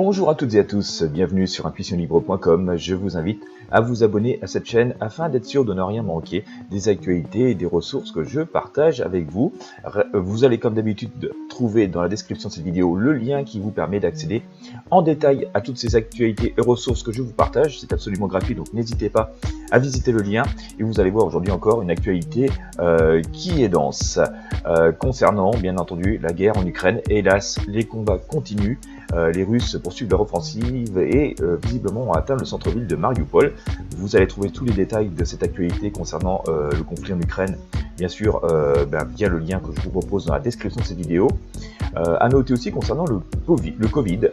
Bonjour à toutes et à tous, bienvenue sur intuitionlibre.com. Je vous invite à vous abonner à cette chaîne afin d'être sûr de ne rien manquer des actualités et des ressources que je partage avec vous. Vous allez comme d'habitude trouver dans la description de cette vidéo le lien qui vous permet d'accéder en détail à toutes ces actualités et ressources que je vous partage. C'est absolument gratuit, donc n'hésitez pas à visiter le lien. Et vous allez voir aujourd'hui encore une actualité qui est dense concernant bien entendu la guerre en Ukraine. Hélas, les combats continuent. Les Russes poursuivent leur offensive et visiblement ont atteint le centre-ville de Mariupol. Vous allez trouver tous les détails de cette actualité concernant le conflit en Ukraine, bien sûr via le lien que je vous propose dans la description de cette vidéo. À noter aussi concernant le Covid,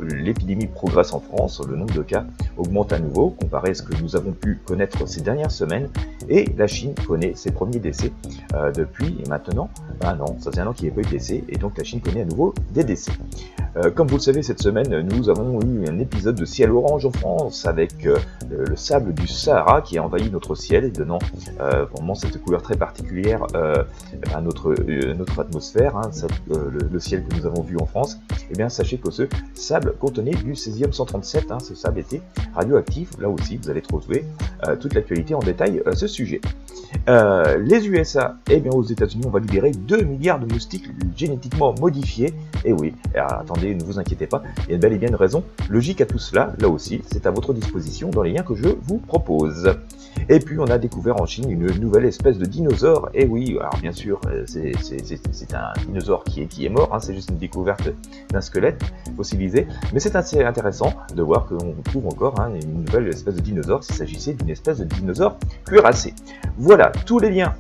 l'épidémie progresse en France, le nombre de cas augmente à nouveau comparé à ce que nous avons pu connaître ces dernières semaines, et la Chine connaît ses premiers décès depuis maintenant un an. Ça fait un an qu'il n'y a pas eu de décès, et donc la Chine connaît à nouveau des décès. Comme vous le savez, cette semaine, nous avons eu un épisode de ciel orange en France avec le sable du Sahara qui a envahi notre ciel, donnant vraiment cette couleur très particulière à notre atmosphère, hein, le ciel que nous avons vu en France. Et bien, sachez que ce sable contenait du césium 137, hein, ce sable était radioactif. Là aussi, vous allez trouver toute l'actualité en détail à ce sujet. Les USA, et bien aux États-Unis, on va libérer 2 milliards de moustiques génétiquement modifiés. Et oui, attendez, ne vous inquiétez pas, il y a bel et bien une raison logique à tout cela. Là aussi, c'est à votre disposition dans les liens que je vous propose. Et puis on a découvert en Chine une nouvelle espèce de dinosaure. Et oui, alors bien sûr, c'est un dinosaure qui est mort, hein, c'est juste une découverte d'un squelette fossilisé. Mais c'est assez intéressant de voir qu'on trouve encore une nouvelle espèce de dinosaure, s'il s'agissait d'une espèce de dinosaure cuirassé. Voilà, tous les liens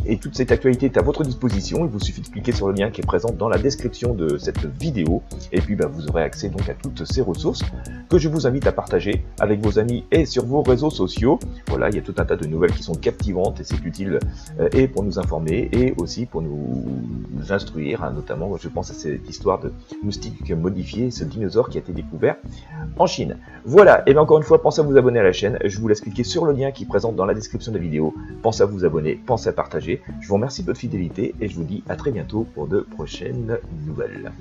et toute cette actualité est à votre disposition. Il vous suffit de cliquer sur le lien qui est présent dans la description de cette vidéo. Et puis vous aurez accès donc à toutes ces ressources que je vous invite à partager avec vos amis et sur vos réseaux sociaux. Voilà, il y a tout un tas de nouvelles qui sont captivantes et c'est utile et pour nous informer et aussi pour nous instruire, hein, notamment je pense à cette histoire de moustique modifié, ce dinosaure qui a été découvert en Chine. Voilà, et bien encore une fois, pensez à vous abonner à la chaîne. Je vous laisse cliquer sur le lien qui est présent dans la description de la vidéo. Pensez à vous abonner, pensez à partager. Je vous remercie de votre fidélité et je vous dis à très bientôt pour de prochaines nouvelles.